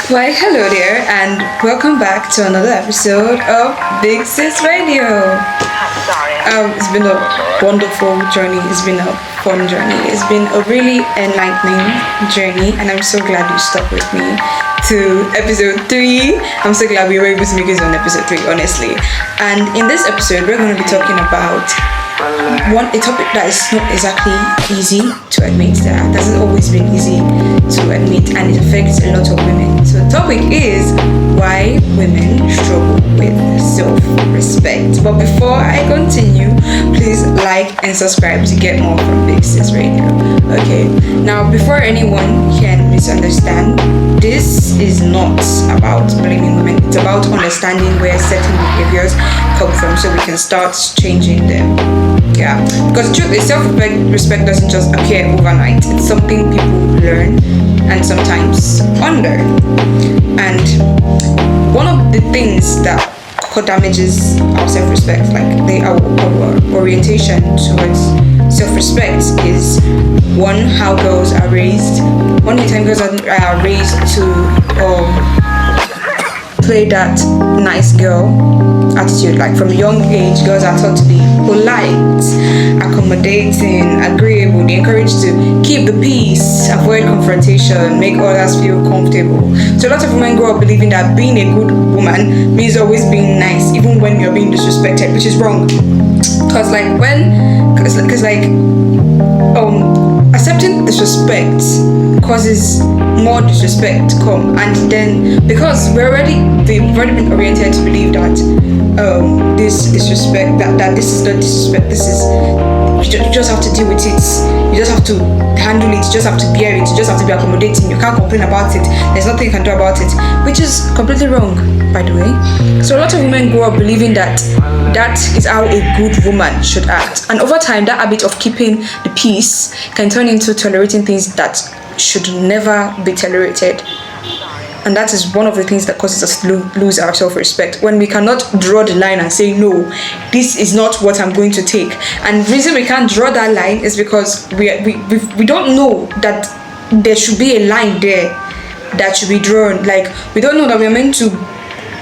Why, hello there, and welcome back to another episode of Big Sis Radio. It's been a wonderful journey. It's been a fun journey. It's been a really enlightening journey, and I'm so glad you stuck with me to episode 3. I'm so glad we were able to make it on episode 3, honestly. And in this episode, we're going to be talking about a topic that is not exactly easy to admit. That hasn't always been easy to admit, and it affects a lot of women. So the topic is why women struggle with self-respect. But before I continue, please like and subscribe to get more from Big Sis Radio. Okay, now before anyone can misunderstand, this is not about blaming women. It's about understanding where certain behaviors come from so we can start changing them. Yeah, because the truth is, self-respect doesn't just appear overnight. It's something people learn and sometimes unlearn. And one of the things that damages our self-respect, like our orientation towards self-respect, is one, how girls are raised. One of the time girls are raised to play that nice girl attitude. Like from a young age, girls are taught to be polite, accommodating, agreeable. They're encouraged to keep the peace, avoid confrontation, make others feel comfortable. So a lot of women grow up believing that being a good woman means always being nice, even when you're being disrespected, which is wrong. Because accepting disrespect causes more disrespect to come, and then because we've already been oriented to believe that this disrespect, that this is not disrespect, this is, you just have to deal with it, you just have to handle it, you just have to bear it, you just have to be accommodating, you can't complain about it, there's nothing you can do about it, which is completely wrong, by the way. So a lot of women grow up believing that is how a good woman should act, and over time that habit of keeping the peace can turn into tolerating things that should never be tolerated. And that is one of the things that causes us to lose our self-respect, when we cannot draw the line and say, no, this is not what I'm going to take. And the reason we can't draw that line is because we don't know that there should be a line there that should be drawn. Like, we don't know that we're meant to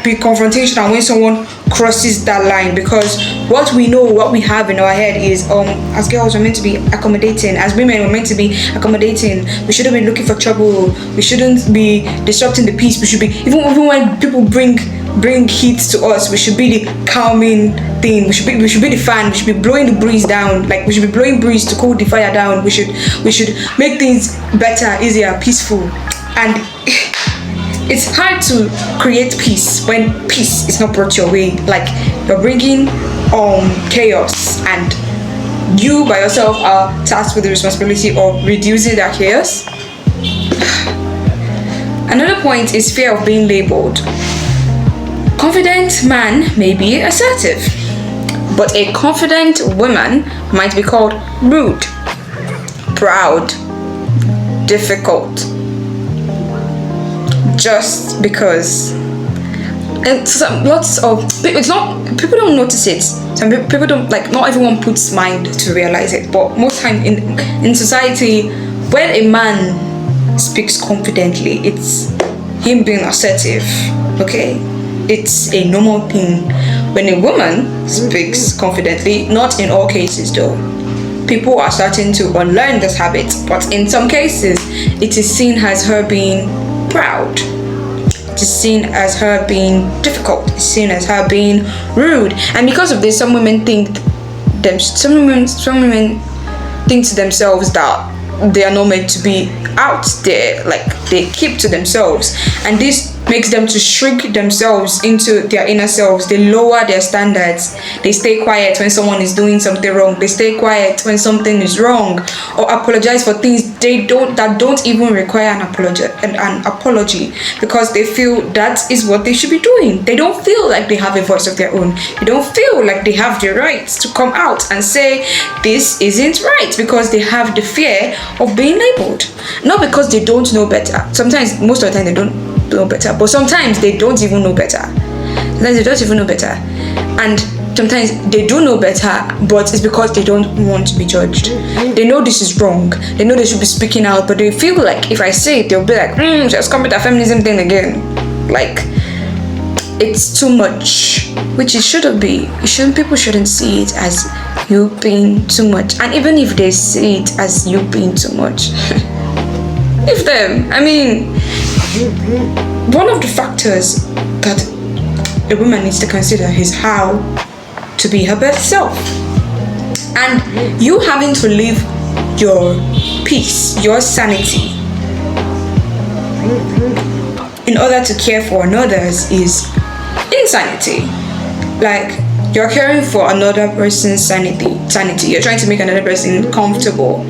be confrontational when someone crosses that line, because what we know, what we have in our head is, as girls we're meant to be accommodating, as women we're meant to be accommodating, we shouldn't be looking for trouble, we shouldn't be disrupting the peace, we should be, even when people bring heat to us, we should be the calming thing, we should be the fan, we should be blowing the breeze down, like we should be blowing breeze to cool the fire down, we should make things better, easier, peaceful. And it's hard to create peace when peace is not brought your way. Like, you're bringing chaos, and you by yourself are tasked with the responsibility of reducing that chaos. Another point is fear of being labeled. Confident man may be assertive, but a confident woman might be called rude, proud, difficult, just because. And lots of people don't notice it. Some people don't, like, not everyone puts mind to realize it, but most time in society, when a man speaks confidently, it's him being assertive. Okay, it's a normal thing. When a woman speaks confidently, not in all cases though, people are starting to unlearn this habit, but in some cases it is seen as her being proud, it is seen as her being difficult, it's seen as her being rude. And because of this, some women think to themselves that they are not meant to be out there, like they keep to themselves, and this makes them to shrink themselves into their inner selves. They lower their standards, they stay quiet when someone is doing something wrong, they stay quiet when something is wrong, or apologize for things that don't even require an apology, because they feel that is what they should be doing. They don't feel like they have a voice of their own, they don't feel like they have the right to come out and say this isn't right, because they have the fear of being labeled. Not because they don't know better. Sometimes, most of the time, they don't know better, but sometimes they don't even know better. And sometimes they do know better, but it's because they don't want to be judged. They know this is wrong. They know they should be speaking out, but they feel like if I say it, they'll be like, just come with that feminism thing again. Like, it's too much, which it shouldn't be. People shouldn't see it as you being too much. And even if they see it as you being too much, leave them. I mean, one of the factors that a woman needs to consider is how to be her best self. And you having to live your peace, your sanity, in order to care for others is insanity. Like, you're caring for another person's sanity. You're trying to make another person comfortable,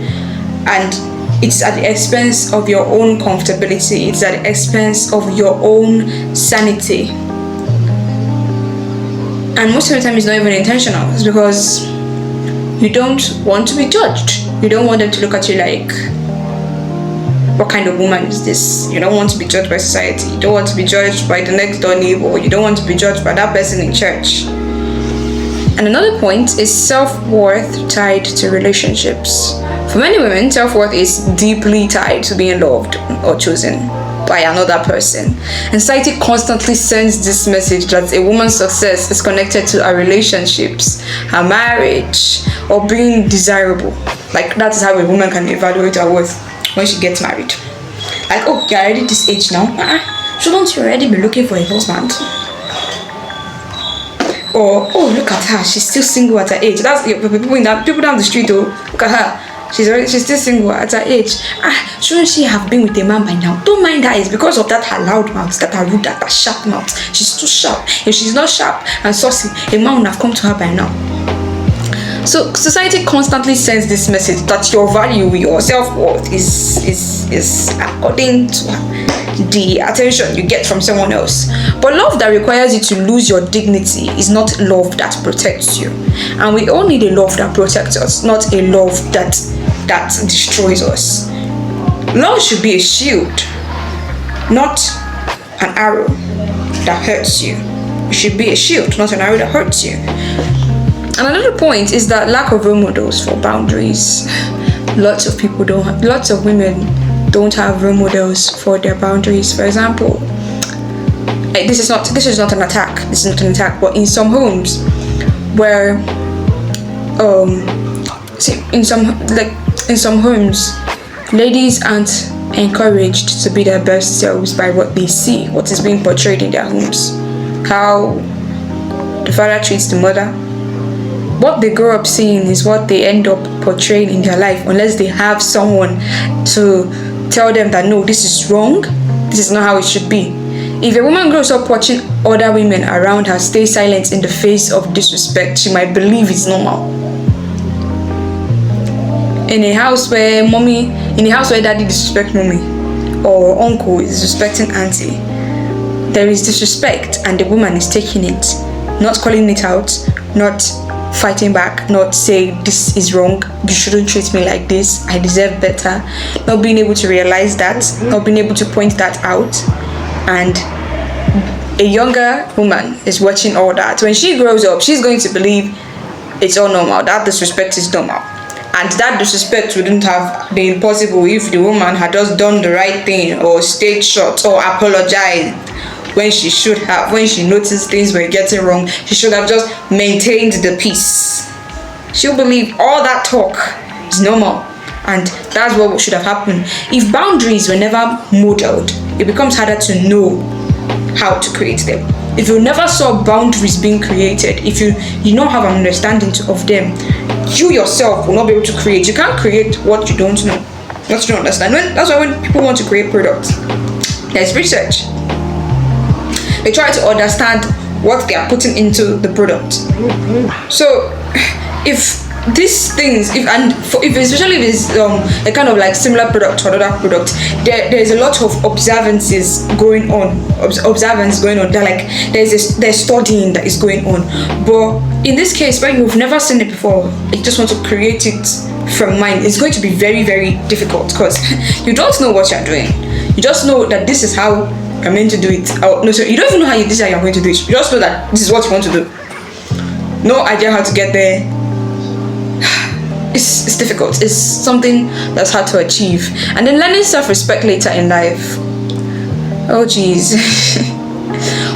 and it's at the expense of your own comfortability. It's at the expense of your own sanity. And most of the time it's not even intentional. It's because you don't want to be judged. You don't want them to look at you like, what kind of woman is this? You don't want to be judged by society. You don't want to be judged by the next door neighbor. You don't want to be judged by that person in church. And another point is self-worth tied to relationships. For many women, self-worth is deeply tied to being loved or chosen by another person. And society constantly sends this message that a woman's success is connected to her relationships, her marriage, or being desirable. Like, that is how a woman can evaluate her worth when she gets married. Like, oh, you're already this age now. Shouldn't you already be looking for a husband? Or, oh, look at her, she's still single at her age. That's people down the street. Oh, look at her. She's still single at her age. Shouldn't she have been with a man by now? Don't mind her. It's because of that her loud mouth, that her rude, that sharp mouth. She's too sharp. If she's not sharp and saucy, a man would have come to her by now. So society constantly sends this message that your value, your self-worth is according to the attention you get from someone else. But love that requires you to lose your dignity is not love that protects you. And we all need a love that protects us, not a love that destroys us. Love should be a shield, not an arrow that hurts you. It should be a shield, not an arrow that hurts you. And another point is that lack of role models for boundaries. Lots of women don't have role models for their boundaries. For example, this is not an attack. This is not an attack. But in some homes, where in some homes, ladies aren't encouraged to be their best selves by what they see, what is being portrayed in their homes, how the father treats the mother. What they grow up seeing is what they end up portraying in their life, unless they have someone to tell them that no, this is wrong, this is not how it should be. If a woman grows up watching other women around her stay silent in the face of disrespect, she might believe it's normal. In a house where daddy disrespects mommy, or uncle is disrespecting auntie, there is disrespect and the woman is taking it, not calling it out, not fighting back, not saying this is wrong, you shouldn't treat me like this, I deserve better, not being able to realize that, not being able to point that out. And a younger woman is watching all that. When she grows up, she's going to believe it's all normal, that disrespect is normal. And that disrespect wouldn't have been possible if the woman had just done the right thing, or stayed short, or apologized when she should have. When she noticed things were getting wrong, she should have just maintained the peace. She'll believe all that talk is normal, and that's what should have happened. If boundaries were never modeled, it becomes harder to know how to create them. If you never saw boundaries being created, if you don't have an understanding of them, you yourself will not be able to create. You can't create what you don't know, what you don't understand. That's why when people want to create products, there's research. They try to understand what they are putting into the product. So if these things, especially if it's a kind of like similar product to another product, there's a lot of observance going on. There's studying that is going on. But in this case, when you've never seen it before, you just want to create it from mind, it's going to be very, very difficult, because you don't know what you're doing. You just know that this is how you're meant to do it. You don't even know this is how you're going to do it. You just know that this is what you want to do. no idea how to get there. It's difficult. It's something that's hard to achieve. And then learning self-respect later in life. Oh geez.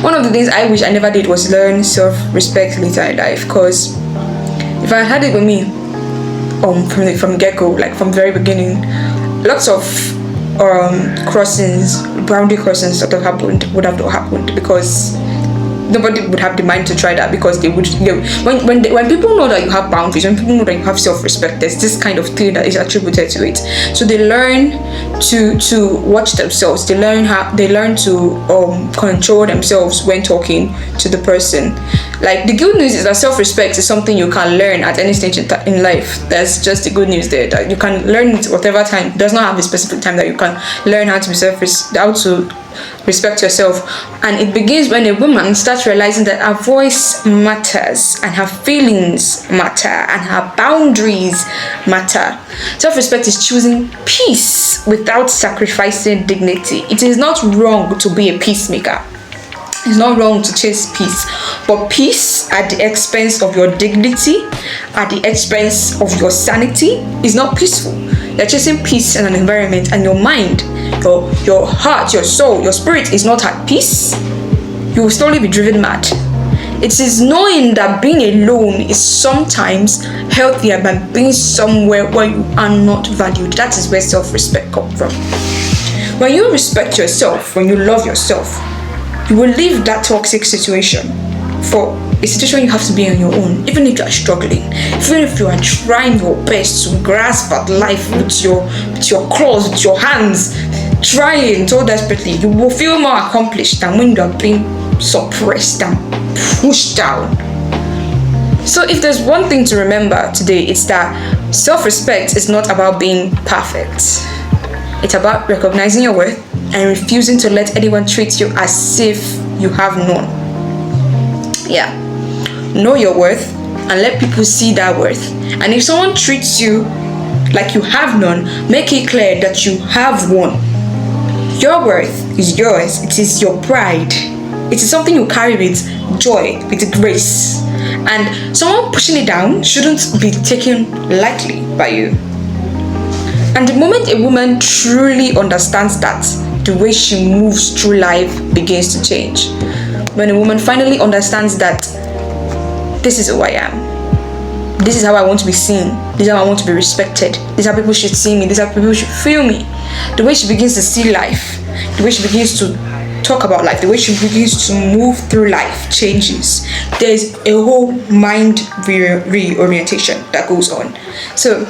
One of the things I wish I never did was learn self-respect later in life, because if I had it with me from get-go, like from the very beginning, lots of boundary crossings would have not happened, because nobody would have the mind to try that, because when people know that you have boundaries, when people know that you have self-respect, there's this kind of thing that is attributed to it. So they learn to watch themselves. They learn to control themselves when talking to the person. Like, the good news is that self-respect is something you can learn at any stage in life. That's just the good news there, that you can learn it whatever time. It does not have a specific time that you can learn how to respect yourself. And it begins when a woman starts realizing that her voice matters, and her feelings matter, and her boundaries matter. Self-respect is choosing peace without sacrificing dignity. It is not wrong to be a peacemaker. It's not wrong to chase peace, but peace at the expense of your dignity, at the expense of your sanity, is not peaceful. You're chasing peace in an environment, and your mind, your heart, your soul, your spirit is not at peace. You will slowly be driven mad. It is knowing that being alone is sometimes healthier than being somewhere where you are not valued. That is where self-respect comes from. When you respect yourself, when you love yourself, you will leave that toxic situation for a situation you have to be on your own. Even if you are struggling, even if you are trying your best to grasp at life with your claws, with your hands, trying so desperately, you will feel more accomplished than when you are being suppressed and pushed down. So if there's one thing to remember today, it's that self-respect is not about being perfect. It's about recognizing your worth and refusing to let anyone treat you as if you have none. Yeah. Know your worth and let people see that worth. And if someone treats you like you have none, make it clear that you have one. Your worth is yours. It is your pride. It is something you carry with joy, with grace. And someone pushing it down shouldn't be taken lightly by you. And the moment a woman truly understands that, the way she moves through life begins to change. When a woman finally understands that this is who I am, this is how I want to be seen, this is how I want to be respected, this is how people should see me, this is how people should feel me, the way she begins to see life, the way she begins to talk about life, the way she begins to move through life changes. There's a whole mind reorientation that goes on. So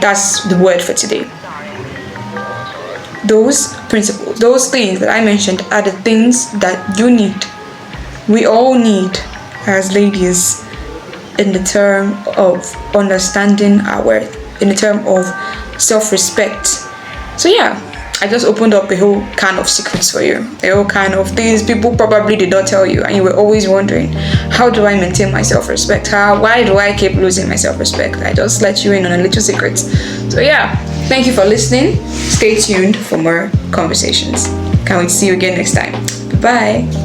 that's the word for today. Those principles, those things that I mentioned are the things that you need. We all need as ladies, in the term of understanding our worth, in the term of self-respect. So yeah, I just opened up a whole can of secrets for you, a whole can of things people probably did not tell you, and you were always wondering, how do I maintain my self-respect? Why do I keep losing my self-respect? I just let you in on a little secret. So yeah, thank you for listening. Stay tuned for more conversations. Can't wait to see you again next time. Bye.